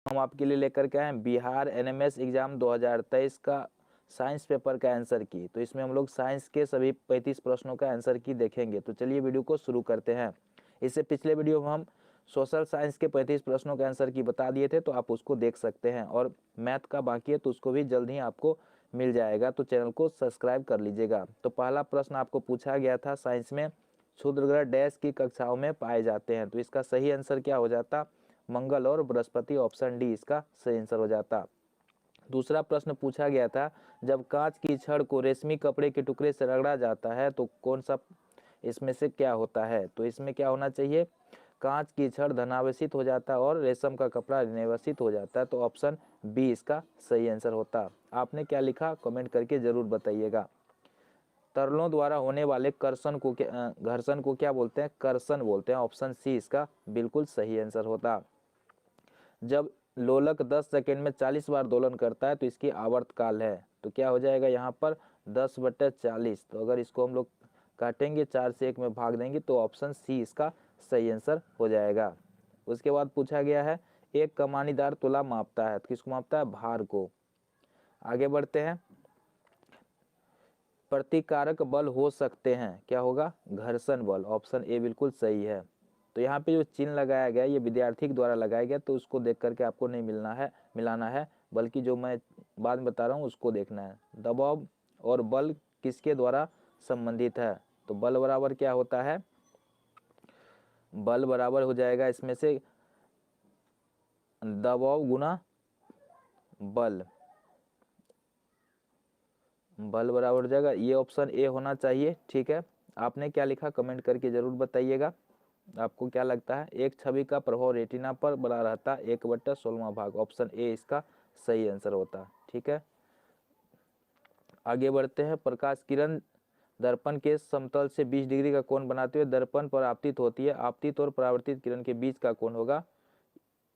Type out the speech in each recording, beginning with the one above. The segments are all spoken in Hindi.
हम आपके लिए लेकर के आए हैं बिहार एनएमएस एग्जाम 2023 का साइंस पेपर का आंसर की। तो इसमें हम लोग साइंस के सभी 35 प्रश्नों का आंसर की देखेंगे। तो चलिए वीडियो को शुरू करते हैं। इससे पिछले वीडियो में हम सोशल साइंस के 35 प्रश्नों के आंसर की बता दिए थे, तो आप उसको देख सकते हैं। और मैथ का बाकी है तो उसको भी जल्द ही आपको मिल जाएगा, तो चैनल को सब्सक्राइब कर लीजिएगा। तो पहला प्रश्न आपको पूछा गया था साइंस में, क्षुद्र ग्रह डैश की कक्षाओं में पाए जाते हैं। तो इसका सही आंसर क्या हो जाता? मंगल और बृहस्पति, ऑप्शन डी इसका सही आंसर हो जाता। दूसरा प्रश्न पूछा गया था, जब कांच की छड़ को रेशमी कपड़े के टुकड़े से रगड़ा जाता है तो कौन सा इसमें से क्या होता है? तो इसमें क्या होना चाहिए? कांच की छड़ धनावेशित हो जाता है और रेशम का कपड़ा ऋणावेशित हो जाता है। तो ऑप्शन बी इसका सही आंसर होता। आपने क्या लिखा कमेंट करके जरूर बताइएगा। तरलों द्वारा होने वाले घर्षण को क्या बोलते हैं? कर्षण बोलते हैं। ऑप्शन सी इसका बिल्कुल सही आंसर होता। जब लोलक 10 सेकंड में 40 बार दोलन करता है तो इसकी आवर्तकाल है, तो क्या हो जाएगा यहाँ पर 10/40। तो अगर इसको हम लोग काटेंगे, 4 से 1 में भाग देंगे, तो ऑप्शन सी इसका सही आंसर हो जाएगा। उसके बाद पूछा गया है, एक कमानीदार तुला मापता है, तो किसको मापता है? भार को। आगे बढ़ते हैं। प्रतिकारक बल हो सकते हैं, क्या होगा? घर्षण बल। ऑप्शन ए बिल्कुल सही है। तो यहाँ पे जो चिन्ह लगाया गया ये विद्यार्थी के द्वारा लगाया गया, तो उसको देख करके आपको नहीं मिलाना है, बल्कि जो मैं बाद में बता रहा हूँ उसको देखना है। दबाव और बल किसके द्वारा संबंधित है? तो बल बराबर क्या होता है? बल बराबर हो जाएगा इसमें से दबाव गुना बल। बल बराबर हो जाएगा, ये ऑप्शन ए होना चाहिए। ठीक है, आपने क्या लिखा कमेंट करके जरूर बताइएगा। आपको क्या लगता है? एक छवि का प्रभाव रेटिना पर बना रहता 1/16 भाग। ऑप्शन ए इसका सही आंसर होता। ठीक है, आगे बढ़ते हैं। प्रकाश किरण दर्पण के समतल से 20 डिग्री का कोण बनाते हुए दर्पण पर आपतित होती है। आपतित और परावर्तित किरण के बीच का कोण होगा,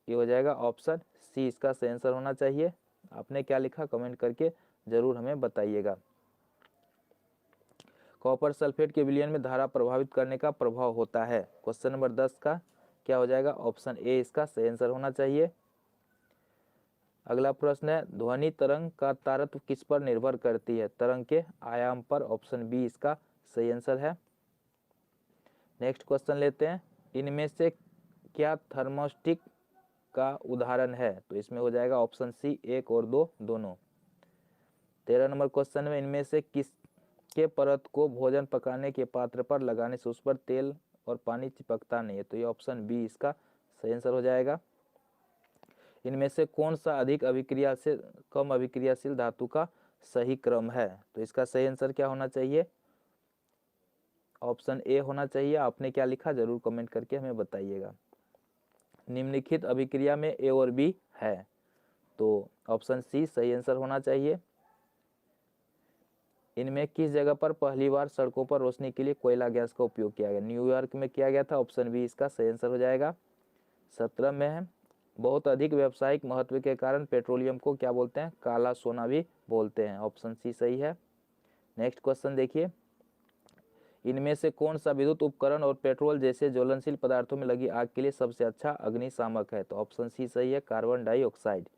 ये हो जाएगा ऑप्शन सी इसका सही आंसर होना चाहिए। आपने क्या लिखा कमेंट करके जरूर हमें बताइएगा। कॉपर सल्फेट के विलयन में धारा प्रभावित करने का प्रभाव होता है। क्वेश्चन नंबर 10 का क्या हो जाएगा? ऑप्शन ए इसका सही आंसर होना चाहिए। अगला प्रश्न है, ध्वनि तरंग का तारत्व किस पर निर्भर करती है? तरंग के आयाम पर। ऑप्शन बी इसका सही आंसर है। नेक्स्ट क्वेश्चन लेते हैं, इनमें से क्या थर्मोस्टिक का उदाहरण है? तो इसमें हो जाएगा ऑप्शन सी 1 और 2 दोनों। 13 नंबर क्वेश्चन में, इनमें से किसके परत को भोजन पकाने के पात्र पर लगाने से उस पर तेल और पानी चिपकता नहीं है? तो ये ऑप्शन बी इसका सही आंसर हो जाएगा। इनमें से कौन सा अधिक अभिक्रिया से कम अभिक्रियाशील धातु का सही क्रम है? तो इसका सही आंसर क्या होना चाहिए? ऑप्शन ए होना चाहिए। आपने क्या लिखा जरूर कमेंट करके हमें बताइएगा। निम्नलिखित अभिक्रिया में ए और बी है, तो ऑप्शन सी सही आंसर होना चाहिए। इनमें किस जगह पर पहली बार सड़कों पर रोशनी के लिए कोयला गैस का उपयोग किया गया? न्यूयॉर्क में किया गया था। ऑप्शन बी इसका सही आंसर हो जाएगा। 17 में है, बहुत अधिक व्यावसायिक महत्व के कारण पेट्रोलियम को क्या बोलते हैं? काला सोना भी बोलते हैं। ऑप्शन सी सही है। नेक्स्ट क्वेश्चन देखिए, इनमें से कौन सा विद्युत उपकरण और पेट्रोल जैसे ज्वलनशील पदार्थों में लगी आग के लिए सबसे अच्छा अग्निशामक है? तो ऑप्शन सी सही है, कार्बन डाइऑक्साइड।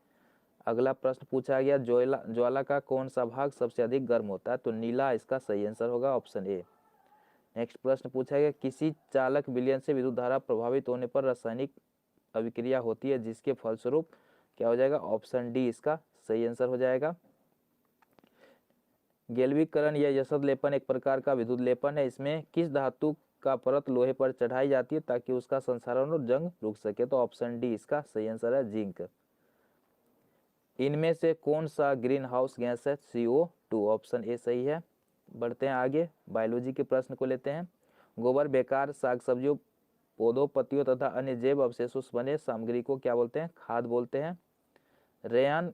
अगला प्रश्न पूछा गया, ज्वाला का कौन सा भाग सबसे अधिक गर्म होता है? तो नीला इसका सही आंसर होगा, ऑप्शन ए। नेक्स्ट प्रश्न पूछा गया, किसी चालक विलयन से विद्युत धारा प्रभावित होने पर रासायनिक अभिक्रिया होती है जिसके फलस्वरूप क्या हो जाएगा? ऑप्शन डी इसका सही आंसर हो जाएगा। गैल्विकरण या यशद लेपन एक प्रकार का विद्युत लेपन है। इसमें किस धातु का परत लोहे पर चढ़ाई जाती है ताकि उसका संसारण और जंग रुक सके? तो ऑप्शन डी इसका सही आंसर है, जिंक। इनमें से कौन सा ग्रीन हाउस गैस है? CO2। ऑप्शन ए सही है। बढ़ते हैं आगे, बायोलॉजी के प्रश्न को लेते हैं। गोबर, बेकार, साग सब्जियों, पौधों, पत्तियों तथा अन्य जैव अवशेषों से बने सामग्री को क्या बोलते हैं? खाद बोलते हैं। रेयान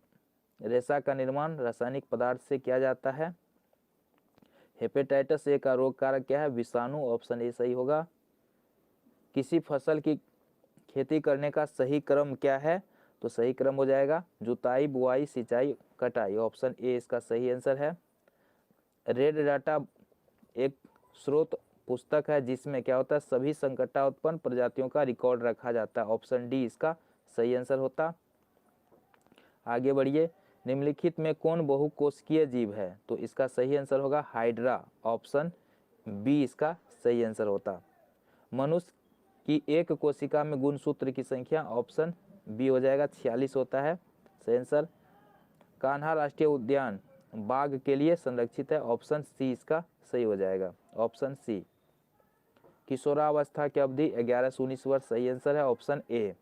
रेशा का निर्माण रासायनिक पदार्थ से किया जाता है। हेपेटाइटिस ए का रोग कारक क्या है? विषाणु। ऑप्शन ए सही होगा। किसी फसल की खेती करने का सही क्रम क्या है? तो सही क्रम हो जाएगा जुताई, बुआई, सिंचाई, कटाई। ऑप्शन ए इसका सही आंसर है। रेड डाटा एक स्रोत पुस्तक है जिसमें क्या होता है? सभी संकटात्मक प्रजातियों का रिकॉर्ड रखा जाता है। ऑप्शन डी इसका सही आंसर होता। आगे बढ़िए, निम्नलिखित में कौन बहुकोशिकीय जीव है? तो इसका सही आंसर होगा हाइड्रा, ऑप्शन बी इसका सही आंसर होता। मनुष्य की एक कोशिका में गुणसूत्र की संख्या, ऑप्शन बी हो जाएगा 46 होता है, सही आंसर। कान्हा राष्ट्रीय उद्यान बाघ के लिए संरक्षित है, ऑप्शन सी इसका सही हो जाएगा, ऑप्शन सी। किशोरावस्था की अवधि 11 से 19 वर्ष, सही आंसर है, ऑप्शन ए।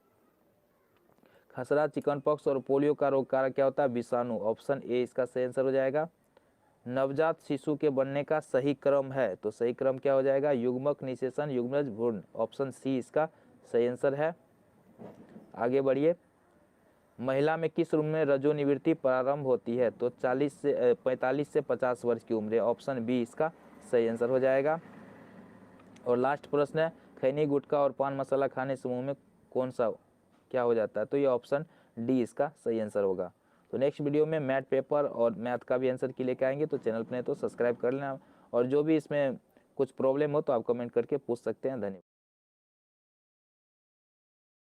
खसरा, चिकनपॉक्स और पोलियो का रोग कारक क्या होता है? विषाणु, ऑप्शन ए इसका सही आंसर हो जाएगा। नवजात शिशु के बनने का सही क्रम है, तो सही क्रम क्या हो जाएगा? युग्मक, निषेचन, युग्मज, भ्रूण, ऑप्शन सी इसका सही आंसर है। आगे बढ़िए, महिला में किस उम्र में रजोनिवृत्ति प्रारंभ होती है? तो 45 से 50 वर्ष की उम्र है, ऑप्शन बी इसका सही आंसर हो जाएगा। और लास्ट प्रश्न है, खैनी, गुटखा और पान मसाला खाने समूह में कौन सा क्या हो जाता है? तो ये ऑप्शन डी इसका सही आंसर होगा। तो नेक्स्ट वीडियो में मैथ पेपर और मैथ का भी आंसर की लेके आएंगे, तो चैनल पर तो सब्सक्राइब कर लेना, और जो भी इसमें कुछ प्रॉब्लम हो तो आप कमेंट करके पूछ सकते हैं। धन्यवाद।